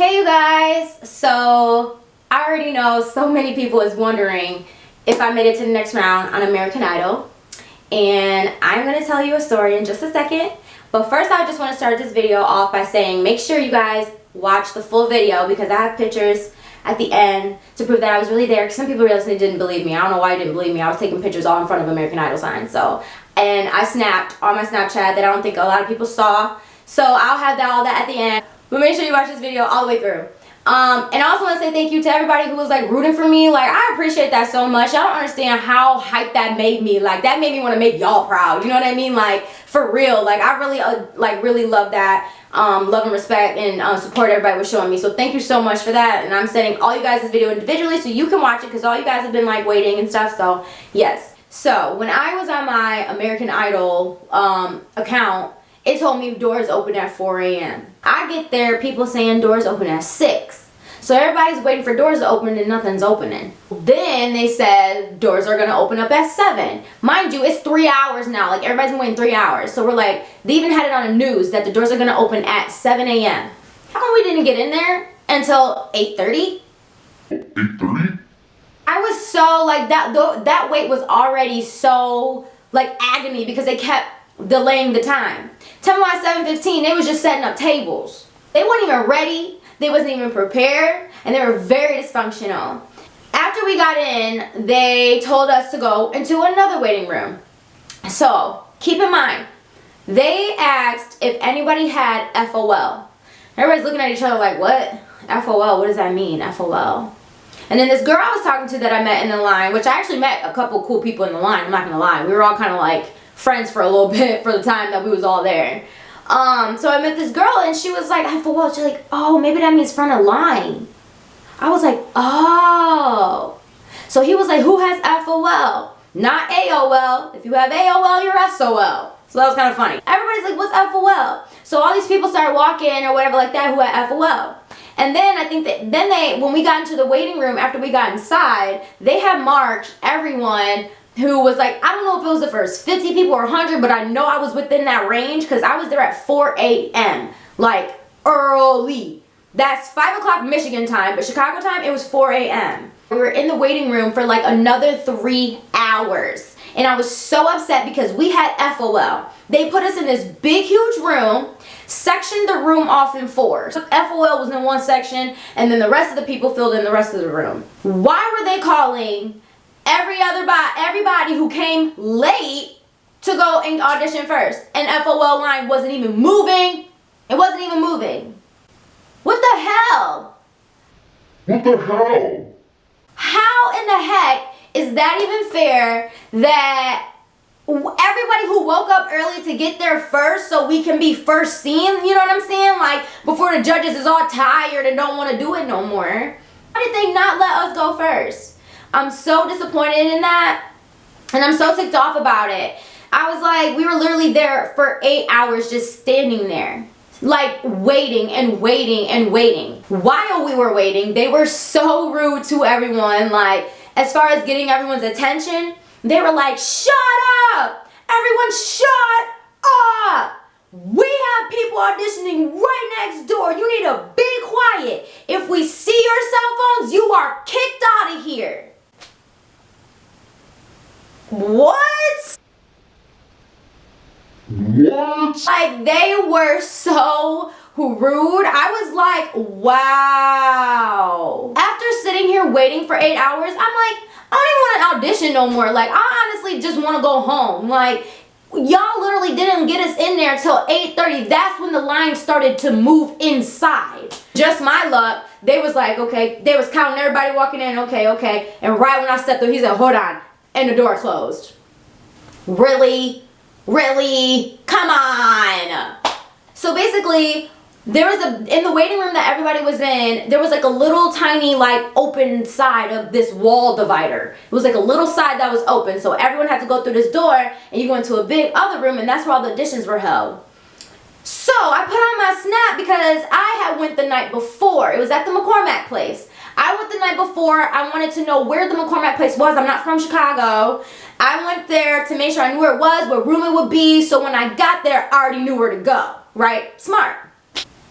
Hey you guys, so I already know so many people is wondering if I made it to the next round on American Idol, and I'm going to tell you a story in just a second. But first I just want to start this video off by saying make sure you guys watch the full video because I have pictures at the end to prove that I was really there, because some people really didn't believe me. I don't know why you didn't believe me. I was taking pictures all in front of American Idol signs. And I snapped on my Snapchat that I don't think a lot of people saw. So I'll have all that at the end. But make sure you watch this video all the way through. And I also want to say thank you to everybody who was like rooting for me. Like, I appreciate that so much. Y'all don't understand how hyped that made me. Like, that made me want to make y'all proud. You know what I mean? Like, for real. Like, I really really love that. Love and respect and support everybody was showing me. So thank you so much for that. And I'm sending all you guys this video individually so you can watch it, because all you guys have been like waiting and stuff. So yes. So when I was on my American Idol account, it told me doors open at 4 a.m. I get there, people saying doors open at 6. So everybody's waiting for doors to open and nothing's opening. Then they said doors are going to open up at 7. Mind you, it's 3 hours now. Like, everybody's been waiting 3 hours. So we're like, they even had it on the news that the doors are going to open at 7 a.m. How come we didn't get in there until 8:30? 8:30? I was so, like, that wait was already so, like, agony because they kept delaying the time. Tell me why 7:15, they was just setting up tables. They weren't even ready. They wasn't even prepared, and they were very dysfunctional. After we got in, they told us to go into another waiting room. So, keep in mind, they asked if anybody had FOL. Everybody's looking at each other like, what? FOL, what does that mean, FOL? And then this girl I was talking to that I met in the line, which I actually met a couple cool people in the line, I'm not gonna lie. We were all kind of like friends for a little bit for the time that we was all there. So I met this girl and she was like, FOL. She's like, oh, maybe that means front of line. I was like, oh. So he was like, who has FOL? Not AOL. If you have AOL, you're SOL. So that was kind of funny. Everybody's like, what's FOL? So all these people started walking or whatever like that who had FOL. And then I think that when we got into the waiting room, after we got inside, they had marked everyone who was like, I don't know if it was the first 50 people or 100, but I know I was within that range because I was there at 4 a.m. Like, early. That's 5 o'clock Michigan time, but Chicago time, it was 4 a.m. We were in the waiting room for like another 3 hours. And I was so upset because we had FOL. They put us in this big, huge room, sectioned the room off in 4. So FOL was in one section, and then the rest of the people filled in the rest of the room. Why were they calling everybody who came late to go and audition first? And FOL line wasn't even moving. It wasn't even moving. What the hell? What the hell? How in the heck is that even fair that everybody who woke up early to get there first so we can be first seen, you know what I'm saying? Like, before the judges is all tired and don't want to do it no more. Why did they not let us go first? I'm so disappointed in that, and I'm so ticked off about it. I was like, we were literally there for 8 hours just standing there, like waiting and waiting and waiting. While we were waiting, they were so rude to everyone. Like, as far as getting everyone's attention, they were like, shut up! Everyone shut up! We have people auditioning right next door. You need to be quiet. If we see your cell phones, you are kicked out of here. What? What? Like, they were so rude. I was like, wow. After sitting here waiting for 8 hours, I'm like, I don't even want to audition no more. Like, I honestly just want to go home. Like, y'all literally didn't get us in there till 8:30. That's when the line started to move inside. Just my luck. They was like, okay. They was counting everybody walking in. Okay. And right when I stepped through, he said, hold on. And the door closed. Really? Really? Come on. So basically, there was in the waiting room that everybody was in, there was like a little tiny like open side of this wall divider. It was like a little side that was open. So everyone had to go through this door and you go into a big other room, and that's where all the auditions were held. So I put on my snap because I had went the night before. It was at the McCormack place. I went the night before. I wanted to know where the McCormack place was. I'm not from Chicago. I went there to make sure I knew where it was, what room it would be. So when I got there, I already knew where to go. Right? Smart.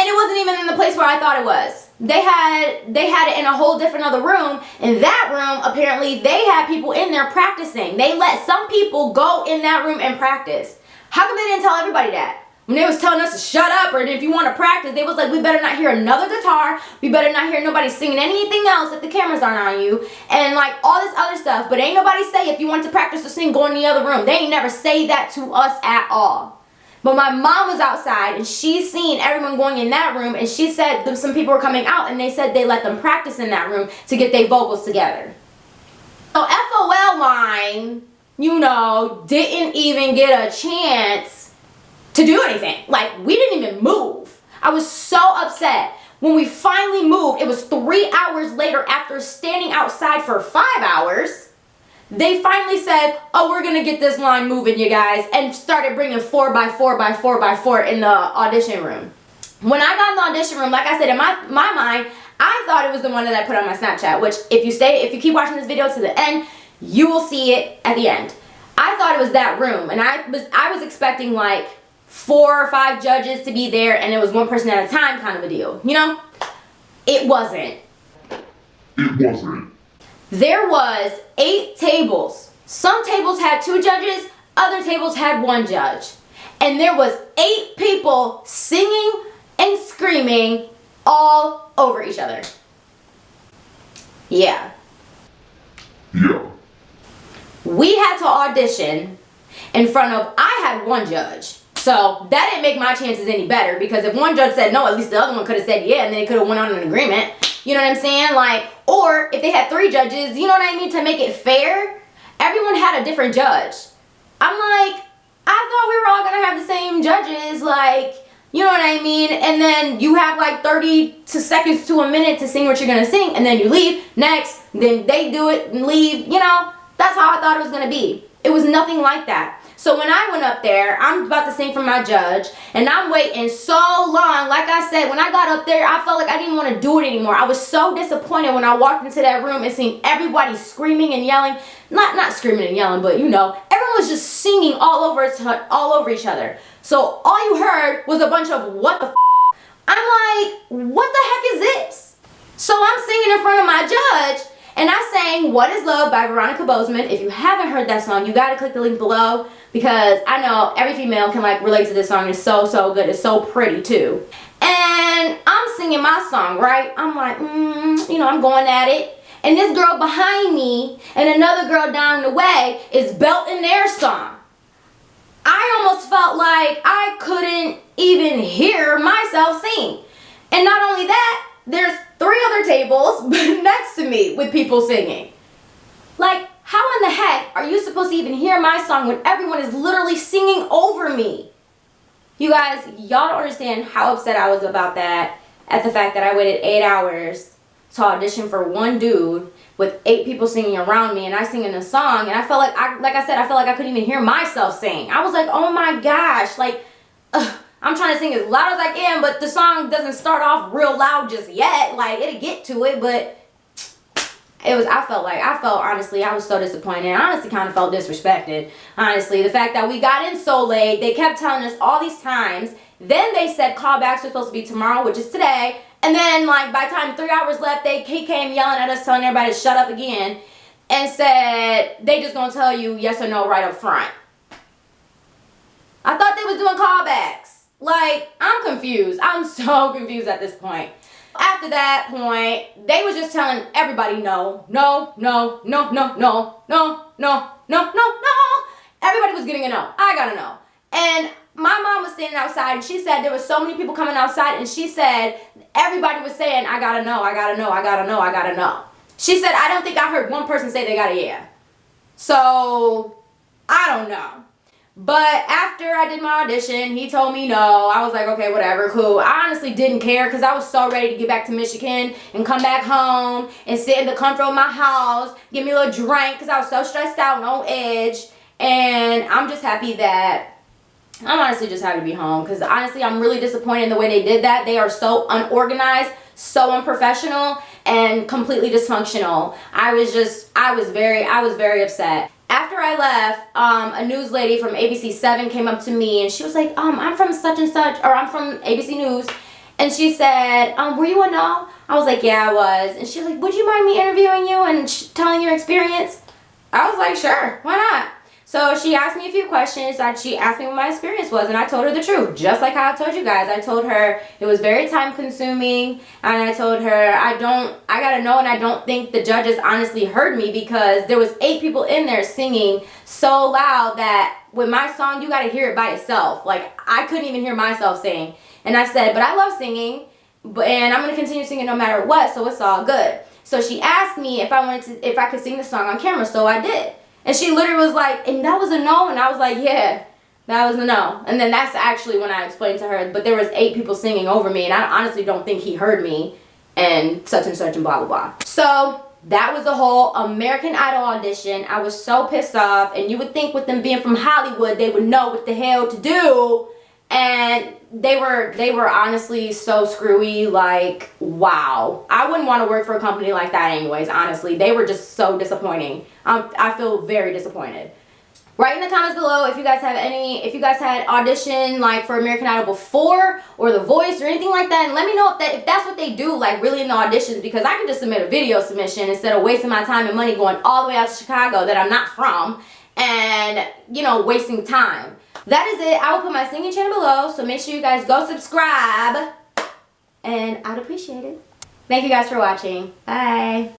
And it wasn't even in the place where I thought it was. They had it in a whole different other room. In that room, apparently, they had people in there practicing. They let some people go in that room and practice. How come they didn't tell everybody that? When they was telling us to shut up, or if you want to practice, they was like, we better not hear another guitar. We better not hear nobody singing anything else if the cameras aren't on you. And like all this other stuff. But ain't nobody say if you want to practice to sing, go in the other room. They ain't never say that to us at all. But my mom was outside and she seen everyone going in that room, and she said some people were coming out and they said they let them practice in that room to get their vocals together. So FOL line, you know, didn't even get a chance to do anything. Like, we didn't even move. I was so upset. When we finally moved, it was 3 hours later after standing outside for 5 hours. They finally said, oh, we're going to get this line moving, you guys, and started bringing 4x4x4x4 in the audition room. When I got in the audition room, like I said, in my mind, I thought it was the one that I put on my Snapchat, which if you keep watching this video to the end, you will see it at the end. I thought it was that room, and I was expecting like 4 or 5 judges to be there, and it was one person at a time kind of a deal, you know? It wasn't. It wasn't. There was 8 tables. Some tables had 2 judges, other tables had 1 judge. And there was 8 people singing and screaming all over each other. Yeah. Yeah. We had to audition in front of, I had 1 judge. So that didn't make my chances any better, because if 1 judge said no, at least the other one could have said yeah, and then they could have went on an agreement. You know what I'm saying? Like, or if they had 3 judges, you know what I mean, to make it fair, everyone had a different judge. I'm like, I thought we were all gonna have the same judges, like, you know what I mean? And then you have like 30 seconds to a minute to sing what you're gonna sing, and then you leave, next, then they do it and leave, you know? That's how I thought it was gonna be. It was nothing like that. So when I went up there, I'm about to sing for my judge, and I'm waiting so long. Like I said, when I got up there, I felt like I didn't want to do it anymore. I was so disappointed when I walked into that room and seen everybody screaming and yelling. Not screaming and yelling, but you know, everyone was just singing all over each other. So all you heard was a bunch of what the f. I'm like, what the heck is this? So I'm singing in front of my judge, and I sang What Is Love by Veronica Bozeman. If you haven't heard that song, you gotta click the link below, because I know every female can like relate to this song. It's so good. It's so pretty too. And I'm singing my song, right? I'm like, you know, I'm going at it. And this girl behind me and another girl down the way is belting their song. I almost felt like I couldn't even hear myself sing. And not only that, there's 3 other tables next to me with people singing. Like, how in the heck are you supposed to even hear my song when everyone is literally singing over me? You guys, y'all don't understand how upset I was about that, at the fact that I waited 8 hours to audition for 1 dude with 8 people singing around me, and I singing a song, and I felt like, I felt like I couldn't even hear myself sing. I was like, oh my gosh, like, I'm trying to sing as loud as I can, but the song doesn't start off real loud just yet. Like, it'll get to it, but I felt honestly, I was so disappointed. I honestly kind of felt disrespected. Honestly, the fact that we got in so late, they kept telling us all these times. Then they said callbacks were supposed to be tomorrow, which is today. And then, like, by the time 3 hours left, he came yelling at us, telling everybody to shut up again, and said they just gonna tell you yes or no right up front. I thought they was doing callbacks. Like, I'm confused. I'm so confused at this point. After that point, they was just telling everybody no. Everybody was getting a no. I got a no. And my mom was standing outside, and she said there was so many people coming outside, and she said everybody was saying, I got a no, I got a no, I got a no, I got a no. She said, I don't think I heard one person say they got a yeah. So, I don't know. But after I did my audition, he told me no. I was like, okay, whatever, cool. I honestly didn't care, because I was so ready to get back to Michigan and come back home and sit in the comfort of my house, give me a little drink, because I was so stressed out and on edge. And I'm just happy that, I'm honestly just happy to be home, because honestly, I'm really disappointed in the way they did that. They are so unorganized, so unprofessional, and completely dysfunctional. I was very upset. After I left, a news lady from ABC 7 came up to me, and she was like, I'm from such and such, or I'm from ABC News, And she said, were you a no? I was like, yeah, I was. And she was like, would you mind me interviewing you and telling your experience? I was like, sure, why not? So she asked me a few questions. She asked me what my experience was, and I told her the truth, just like how I told you guys. I told her it was very time consuming, and I told her I gotta know, and I don't think the judges honestly heard me, because there was 8 people in there singing so loud that with my song, you gotta hear it by itself. Like, I couldn't even hear myself sing. And I said, but I love singing, and I'm gonna continue singing no matter what, so it's all good. So she asked me if I could sing the song on camera, so I did. And she literally was like, and that was a no? And I was like, yeah, that was a no. And then that's actually when I explained to her, but there was 8 people singing over me, and I honestly don't think he heard me, and such and blah, blah, blah. So that was the whole American Idol audition. I was so pissed off, and you would think with them being from Hollywood, they would know what the hell to do. And they were honestly so screwy, like, wow. I wouldn't want to work for a company like that anyways, honestly. They were just so disappointing. I feel very disappointed. Write in the comments below if you guys had audition like for American Idol before, or The Voice, or anything like that, and let me know if that's what they do, like really in the auditions, because I can just submit a video submission instead of wasting my time and money going all the way out to Chicago that I'm not from, and, you know, wasting time. That is it. I will put my singing channel below, so make sure you guys go subscribe, and I'd appreciate it. Thank you guys for watching. Bye.